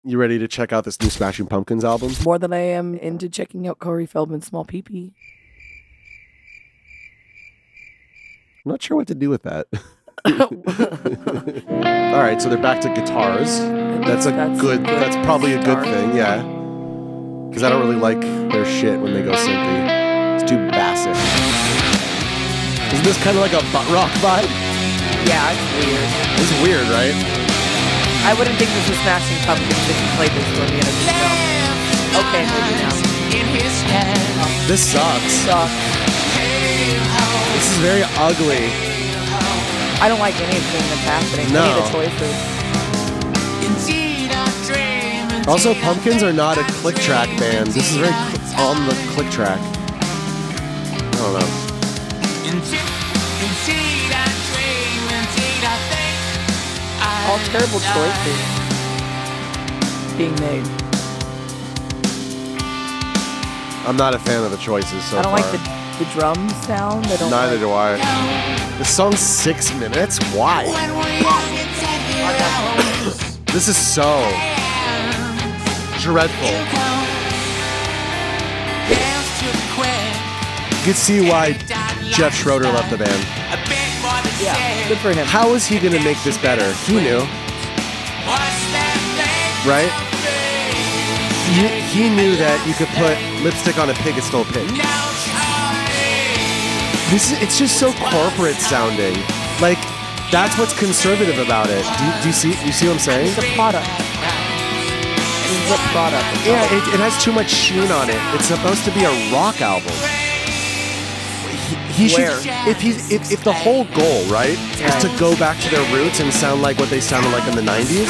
You ready to check out this new Smashing Pumpkins album? More than I am into checking out Corey Feldman's Small Pee-Pee. I'm not sure what to do with that. All right, so they're back to guitars. That's probably a good thing, yeah. Because I don't really like their shit when they go synthy. It's too basic. Isn't this kind of like a butt rock vibe? Yeah, it's weird. It's weird, right? I wouldn't think this is Smashing Pumpkins if you played this for me in a film. Okay, maybe now. This sucks. This is very ugly. I don't like anything that's happening. No. Any of the choices. Also, Pumpkins are not a click track band. This is very on the click track. I don't know. All terrible choices being made. I'm not a fan of the choices so far. I don't like the drum sound. Neither do I. This song's 6 minutes? Why? This is so dreadful. You can see why Jeff Schroeder left the band. Yeah, good for him. How is he going to make this better? He knew. Right? He knew that you could put lipstick on a pig, it's still a pig. It's just so corporate sounding. Like, that's what's conservative about it. Do you see what I'm saying? It's a product. It's a product. Yeah, it has too much sheen on it. It's supposed to be a rock album. He should, if the whole goal, right, is to go back to their roots and sound like what they sounded like in the 90s,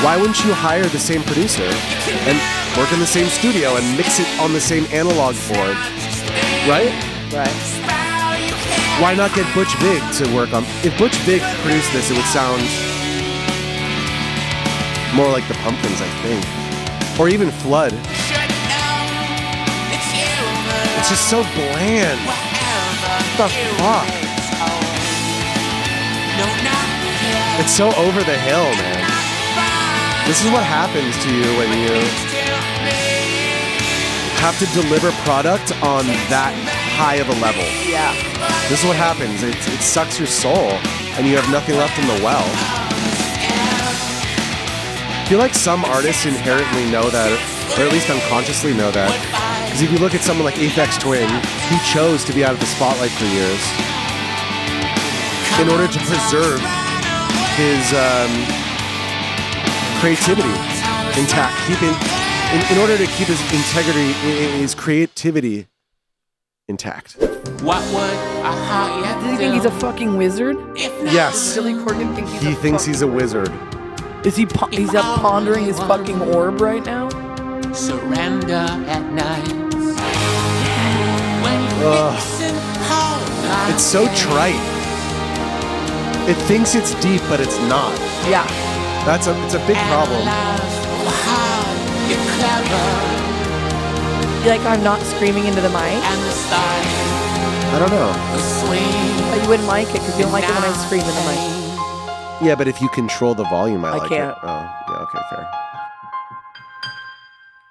why wouldn't you hire the same producer and work in the same studio and mix it on the same analog board? Right? Right. Why not get Butch Vig to work on... If Butch Vig produced this, it would sound more like the Pumpkins, I think. Or even Flood. It's just so bland. What the fuck? It's so over the hill, man. This is what happens to you when you have to deliver product on that high of a level. Yeah. This is what happens. It sucks your soul, and you have nothing left in the well. I feel like some artists inherently know that, or at least unconsciously know that. Because if you look at someone like Aphex Twin, he chose to be out of the spotlight for years in order to preserve his creativity intact. In order to keep his integrity, his creativity intact. What would Does he think he's a fucking wizard? Yes. Billy Corgan thinks He thinks he's a wizard. Is he? He's up pondering his fucking orb right now. surrender at night? It's so trite. It thinks it's deep, but it's not. Yeah. It's a big problem. You like I'm not screaming into the mic? I don't know. But you wouldn't like it because you don't like it when I scream in the mic. Yeah, but if you control the volume, I like can't. it. Oh, yeah, okay, fair.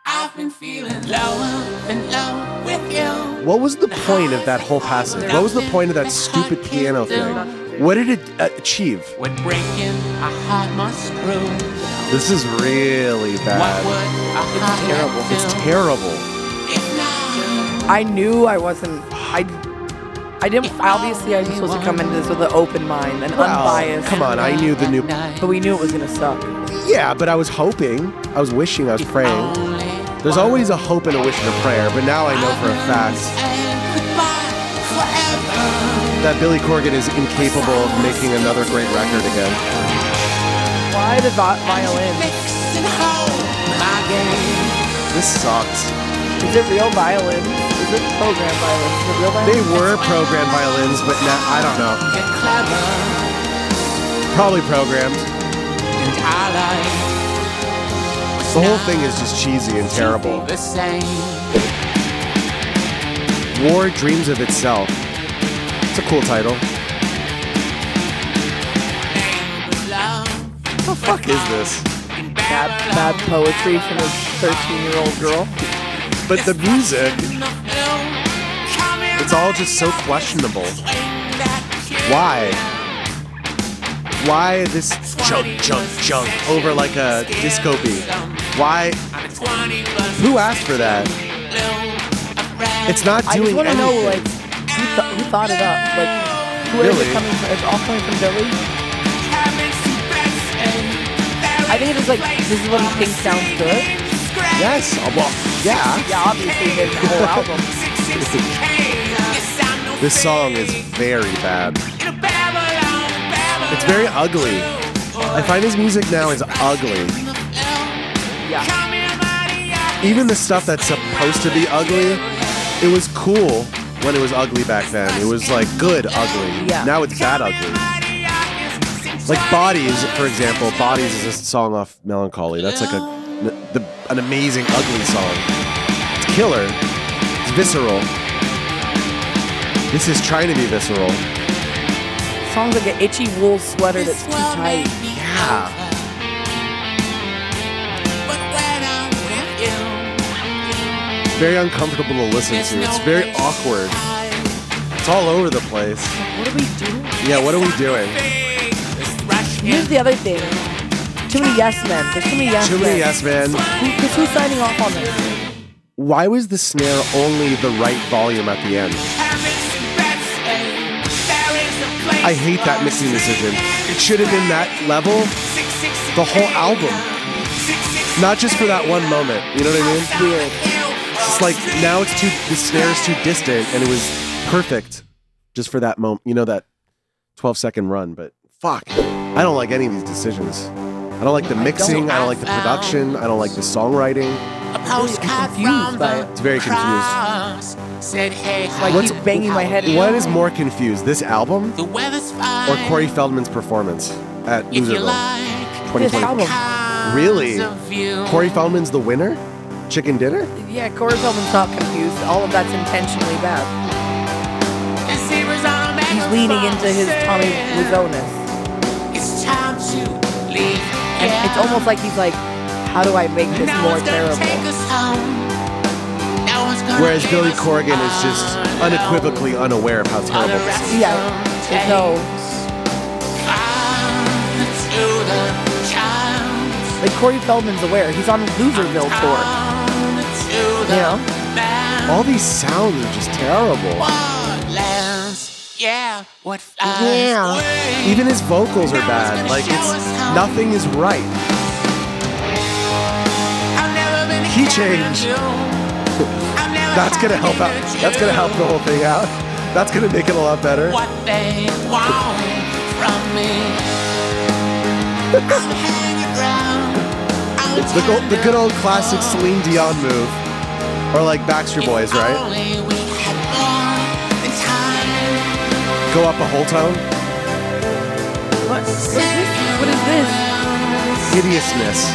I've been feeling lower and low with you. What was the point of that whole passage? What was the point of that stupid piano thing? What did it achieve? When breaking a heart must prove. This is really bad. It's terrible. It's terrible. I knew I wasn't. I didn't. Obviously, I'm supposed to come into this with an open mind and unbiased. Come on, I knew the new. But we knew it was gonna suck. Yeah, but I was hoping, I was wishing, I was praying. There's always a hope and a wish and a prayer, but now I know for a fact that Billy Corgan is incapable of making another great record again. Why the violin? This sucks. Is it real violin? Is it program violin? Is it real violin? They were programmed violins, but now I don't know. Probably programmed. The whole thing is just cheesy and terrible. War Dreams of Itself. It's a cool title. What the fuck is this? bad poetry from a 13-year-old girl. But the music, it's all just so questionable. Why? Why this junk over like a disco beat? Why? Who asked for that? It's not I just doing want to anything. know, like, who thought it up? Like, where is it coming from? It's all coming from Billy? I think it's just like, this is what he thinks sounds good. Yes, well, yeah. Yeah, obviously, the whole album. This song is very bad. It's very ugly. I find his music now is ugly. Yeah. Even the stuff that's supposed to be ugly, it was cool when it was ugly back then. It was like good ugly. Yeah. Now it's bad ugly. Like Bodies, for example. Bodies is a song off Melancholy. That's like an amazing ugly song. It's killer. It's visceral. This is trying to be visceral. Song's like an itchy wool sweater that's too tight. Yeah. Very uncomfortable to listen to. It's very awkward. It's all over the place. What are we doing? Yeah, what are we doing? Here's the other thing. Too many yes men. There's too many yes men. Too many yes men. Because who's signing off on this? Why was the snare only the right volume at the end? I hate that mixing decision. It should have been that level the whole album. Not just for that one moment. You know what I mean? Weird. It's like now the snare is too distant and it was perfect just for that moment. You know, that 12-second run, but fuck. I don't like any of these decisions. I don't like the mixing, I don't like the production, I don't like the songwriting. I'm confused by it. It's very confused. I keep banging my head. What is more confused, this album or Corey Feldman's performance at Loserville 2020? Really? Corey Feldman's the winner? Chicken Dinner? Yeah, Corey Feldman's not confused. All of that's intentionally bad. He's leaning into his Tommy Wiseau-ness. It's time to leave. And it's almost like he's like, how do I make this more terrible? Whereas Billy Corgan is just unequivocally unaware of how terrible this is. Yeah, there's no... Like, Corey Feldman's aware. He's on Loserville tour. You know? All these sounds are just terrible. Yeah. Even his vocals are bad. Like, nothing is right. Key change. That's gonna help out. That's gonna help the whole thing out. That's gonna make it a lot better. What they want from me. The good old classic Celine Dion move. Or like Backstreet Boys, right? Go up a whole tone. What is this? What is this? Hideousness.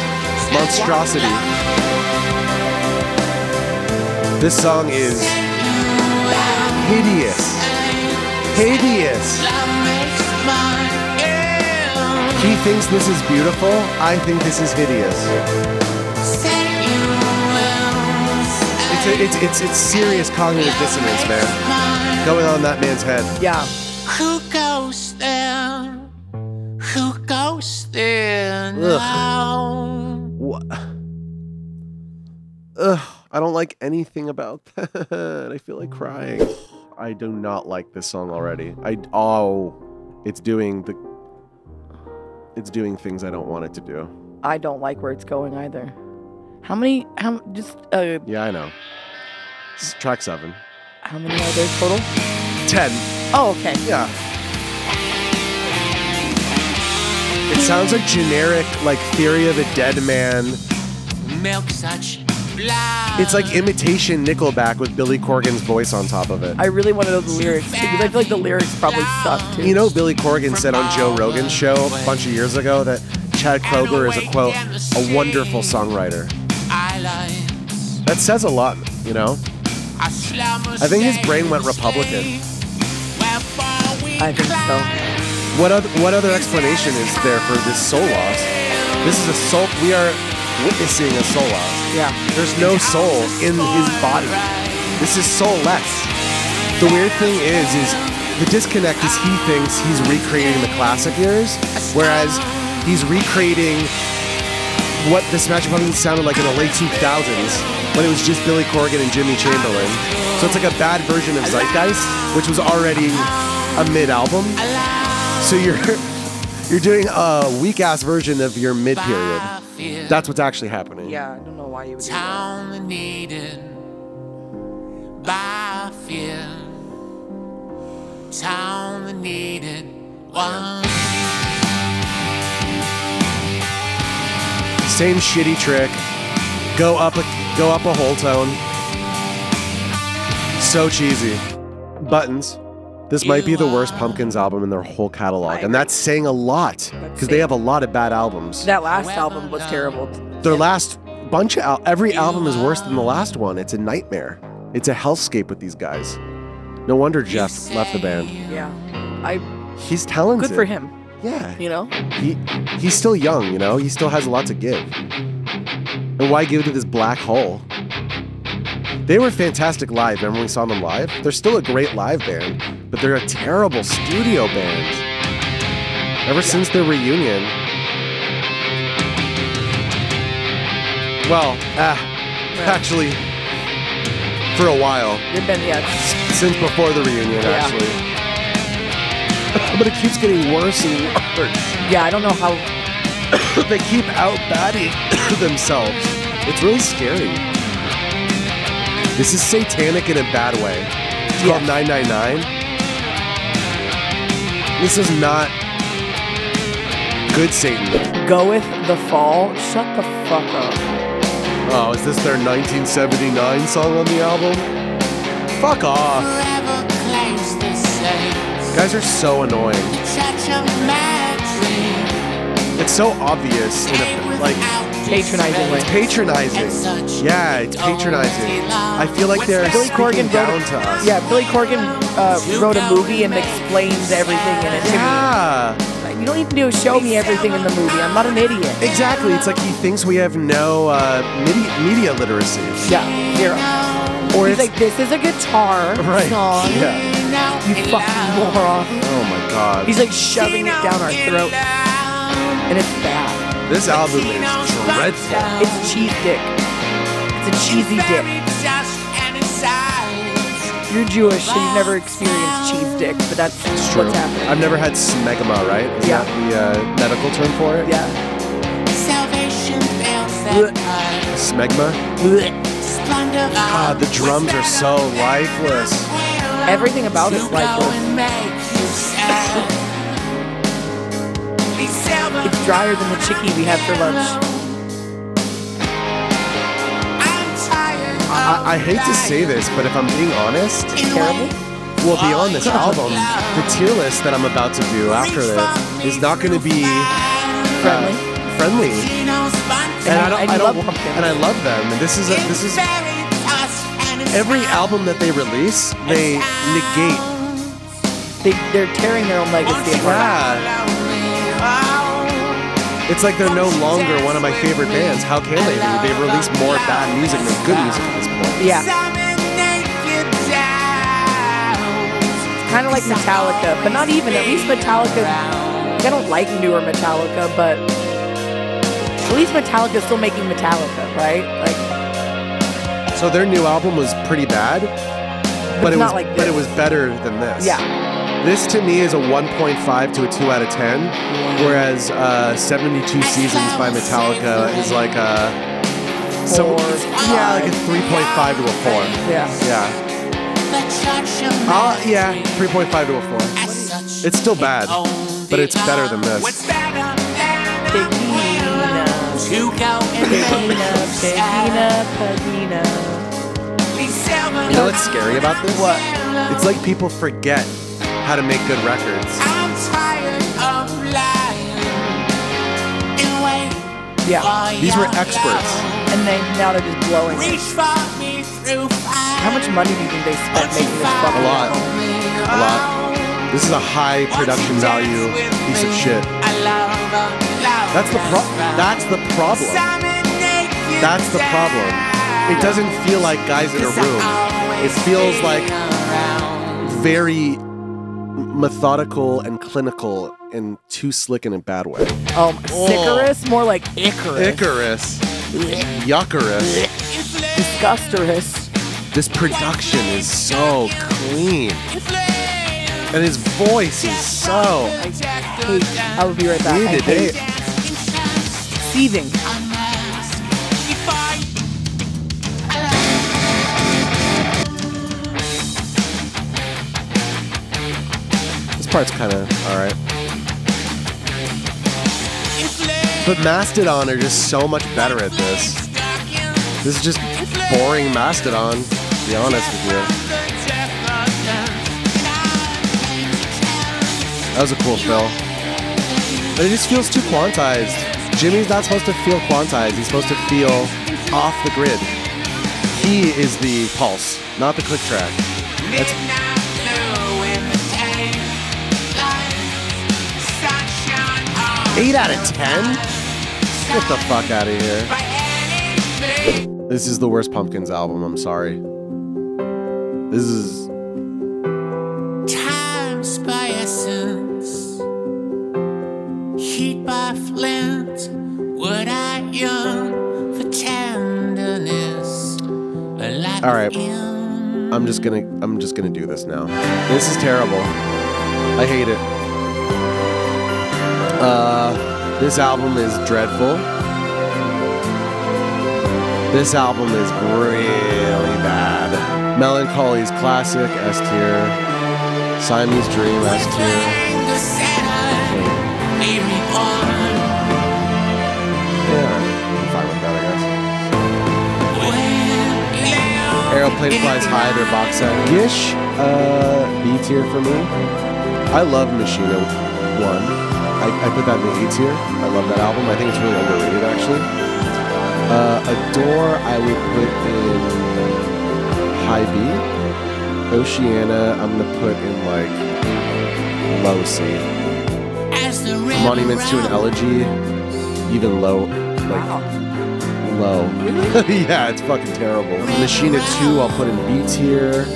Monstrosity. This song is hideous. Hideous. He thinks this is beautiful. I think this is hideous. It's serious cognitive dissonance, man. Going on that man's head. Yeah. Who goes there? Who goes there now? What? Ugh. I don't like anything about that. I feel like crying. I do not like this song already. It's doing things I don't want it to do. I don't like where it's going either. How Yeah, I know. It's track 7. how many are there total? 10. Oh, okay. Yeah. It sounds like generic, like Theory of a Dead Man. Milk such. It's like imitation Nickelback with Billy Corgan's voice on top of it. I really want to know the lyrics too, because I feel like the lyrics probably suck too. You know, Billy Corgan said on Joe Rogan's show a bunch of years ago that Chad Kroeger is a, quote, a wonderful songwriter. That says a lot, you know? I think his brain went Republican. I think so. What other explanation is there for this soul loss? This is a soul. We are witnessing a solo. Yeah. There's no soul in his body. This is soulless. The weird thing is the disconnect is he thinks he's recreating the classic years, whereas he's recreating what the Smashing Pumpkins sounded like in the late 2000s when it was just Billy Corgan and Jimmy Chamberlain. So it's like a bad version of Zeitgeist, which was already a mid-album. So you're doing a weak-ass version of your mid-period. That's what's actually happening. Yeah, I don't know why you would do that. Town needed by fear. Town needed one. Same shitty trick. Go up a whole tone. So cheesy. Buttons. This might be the worst Pumpkins album in their whole catalog, and that's saying a lot because they have a lot of bad albums. That last album was terrible. Their last bunch of every album is worse than the last one. It's a nightmare. It's a hellscape with these guys. No wonder Jeff left the band. Yeah, He's talented. good for him. Yeah, You know, he's still young. You know, he still has a lot to give. And why give to this black hole? They were fantastic live. Remember when we saw them live? They're still a great live band, but they're a terrible studio band. Ever since their reunion. Well, actually, for a while. they've been Since before the reunion, actually. But it keeps getting worse and worse. Yeah, I don't know how. They keep out-batting themselves. It's really scary. This is satanic in a bad way. It's called 999. This is not good Satan. Goeth the Fall. Shut the fuck up. Oh, is this their 1979 song on the album? Fuck off. Guys are so annoying. It's so obvious in a, like, Patronizing way. it's patronizing. Yeah, it's patronizing. I feel like they're Billy Corgan down to us. Yeah, Billy Corgan wrote a movie and explains everything in it to Yeah. me. You don't need to show me everything in the movie. I'm not an idiot. Exactly. It's like he thinks we have no media literacy. Yeah, zero. Or He's it's like, this is a guitar song. Yeah. You fucking moron. Oh my god. He's like shoving it down our throat. And it's bad. This album is dreadful. It's cheese dick. It's a cheesy dick. You're Jewish, so you've never experienced cheese dick, but that's It's true. what's happening. I've never had smegma, right? Is Yeah. that the medical term for it? Yeah. Smegma? Ah, the drums are so lifeless. Everything about it's lifeless. It's drier than the chickie we had for lunch. I hate to say this, but if I'm being honest, Terrible. well, beyond this album, the tier list that I'm about to do after this is not going to be friendly. And I love don't, Pumpkins. and I love them. And this is every album that they release, they negate. They're tearing their own legacy apart. Yeah. It's like they're no longer one of my favorite bands. How can they be? They've released more bad music than good music at this point. Yeah. Kind of like Metallica, but not even. At least Metallica. I don't like newer Metallica, but at least Metallica's still making Metallica, right? Like. So their new album was pretty bad, but not like but it this. was better than this. Yeah. This to me is a 1.5 to a 2 out of 10, whereas 72 Seasons by Metallica is like a like a 3.5 to a 4. Yeah. Yeah. Yeah, 3.5 to a 4. It's still bad, but it's better than this. Pegina. You know what's scary about this? What? It's like people forget how to make good records. Yeah. These were experts. And now they're just blowing it. How much money do you think they spent making this fucking A lot. album? A lot. This is a high production value piece of shit. That's the problem. That's the problem. It doesn't feel like guys in a room. It feels like very methodical and clinical and too slick in a bad way. Sicarus? More like Icarus. Icarus. Yuccarus. Disgusterous. This production is so clean. And his voice is so... I will be right back. Seething. This part's kind of alright. But Mastodon are just so much better at this. This is just boring Mastodon, to be honest with you. That was a cool fill. But it just feels too quantized. Jimmy's not supposed to feel quantized. He's supposed to feel off the grid. He is the pulse, not the click track. That's 8 out of 10? Get the fuck out of here. This is the worst Pumpkins album, I'm sorry. This is... Times by essence, heat by flint, would I yearn for tenderness? All right, I'm just gonna do this now. This is terrible. I hate it. This album is dreadful. This album is really bad. Melancholy's classic, S tier. Siamese Dream, S tier. Yeah, I'm fine with that, I guess. Aeroplane Flies High, their box set. Gish, B tier for me. I love Machina 1. I put that in the A tier. I love that album. I think it's really underrated, actually. Adore, I would put in high B. Oceana, I'm gonna put in like low C. Monuments to an Elegy, even low, like low. Yeah, it's fucking terrible. Machina 2, I'll put in B tier.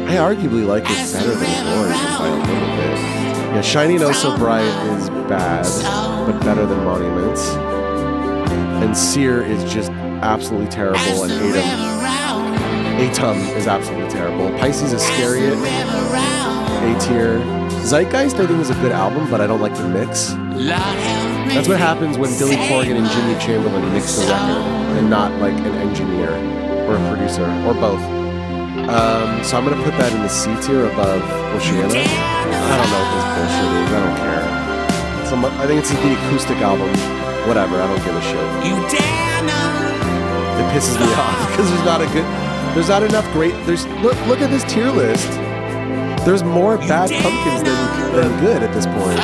I arguably like it better than Glory by a little bit. Yeah, Shiny No So Bright is bad, but better than Monuments. And Sear is just absolutely terrible, and Atum is absolutely terrible. Pisces Iscariot, A tier. Zeitgeist, I think, is a good album, but I don't like the mix. That's what happens when Billy Corgan and Jimmy Chamberlain mix the record, and not like an engineer or a producer, or both. So I'm gonna put that in the C tier above Oceana. I don't know what this bullshit is. I don't care. I think it's the acoustic album. Whatever. I don't give a shit. It pisses me off because there's not enough great. Look at this tier list. There's more bad Pumpkins than good at this point.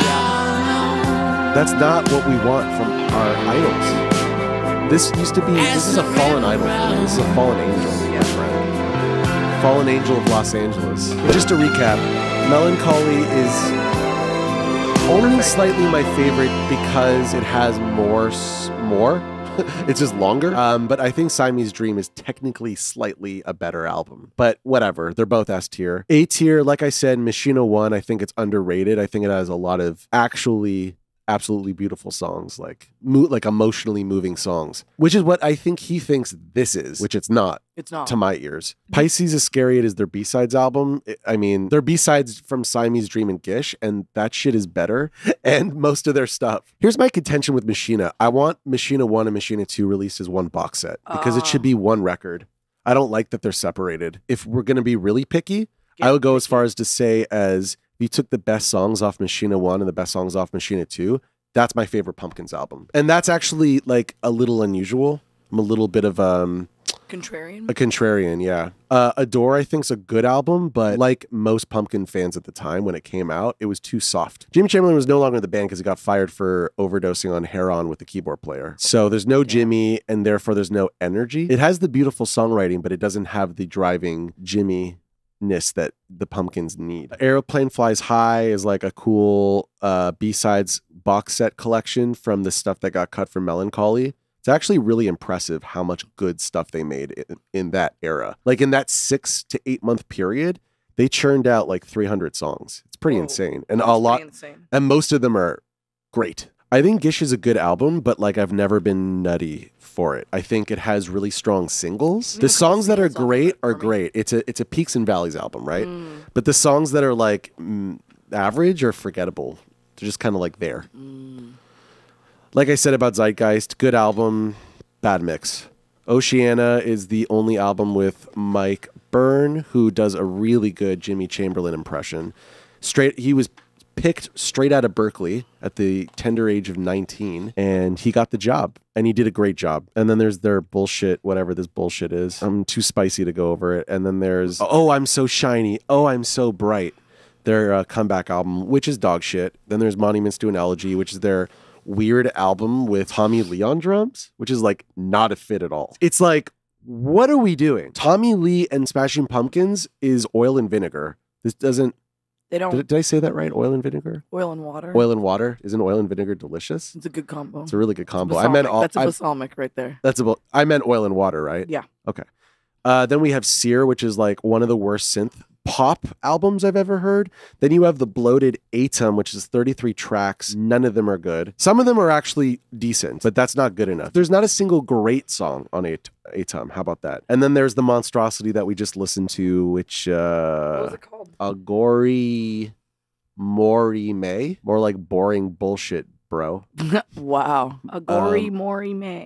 That's not what we want from our idols. This used to be. This is a fallen idol for me. This is a fallen angel, my friend. Fallen Angel of Los Angeles. Just to recap, Melancholy is only slightly my favorite because it has more. It's just longer. But I think Siamese Dream is technically slightly a better album. But whatever, they're both S tier. A tier, like I said, Machina 1, I think it's underrated. I think it has a lot of actually absolutely beautiful songs, like emotionally moving songs, which is what I think he thinks this is, which it's not. It's not. To my ears. Pisces Iscariot is their B-sides album. I mean, their B-sides from Siamese Dream and Gish, and that shit is better, and most of their stuff. Here's my contention with Machina. I want Machina 1 and Machina 2 released as one box set, because it should be one record. I don't like that they're separated. If we're going to be really picky, I would go as far as to say as you took the best songs off Machina 1 and the best songs off Machina 2, that's my favorite Pumpkins album. And that's actually like a little unusual. I'm a little bit of contrarian. A contrarian, yeah. Adore, I think, is a good album, but like most Pumpkin fans at the time when it came out, it was too soft. Jimmy Chamberlain was no longer in the band because he got fired for overdosing on heroin with the keyboard player. So there's no Jimmy, and therefore there's no energy. It has the beautiful songwriting, but it doesn't have the driving Jimmy-ness that the Pumpkins need. Aeroplane Flies High is like a cool B-sides box set collection from the stuff that got cut from Melancholy, it's actually really impressive how much good stuff they made in that era. Like in that 6 to 8 month period, they churned out like 300 songs. It's pretty insane. And and most of them are great. I think Gish is a good album, but like I've never been nutty for it. I think it has really strong singles. The songs that are great are great. It's a peaks and valleys album, right? But the songs that are like average or forgettable, they're just kind of like there. Like I said about Zeitgeist, good album, bad mix. Oceana is the only album with Mike Byrne, who does a really good Jimmy Chamberlain impression. He was picked straight out of Berkeley at the tender age of 19, and he got the job, and he did a great job. And then there's their bullshit, whatever this bullshit is. I'm too spicy to go over it. And then there's Oh, I'm So Shiny, Oh, I'm So Bright, their comeback album, which is dog shit. Then there's Monuments to an Elegy, which is their weird album with Tommy Lee on drums, which is like not a fit at all. It's like, what are we doing? Tommy Lee and Smashing Pumpkins is oil and vinegar. This doesn't... They don't... Did I say that right? Oil and vinegar? Oil and water. Oil and water. Isn't oil and vinegar delicious? It's a good combo. It's a really good combo. That's a balsamic right there. I meant oil and water, right? Yeah. Okay. Then we have Sear, which is like one of the worst synth pop albums I've ever heard. Then you have the bloated Atom, which is 33 tracks. None of them are good. Some of them are actually decent, but that's not good enough. There's not a single great song on Atom. How about that? And then there's the monstrosity that we just listened to, which what was it called? Aghori Mhori Mei. More like boring bullshit, bro. Wow. Aghori Mhori Mei.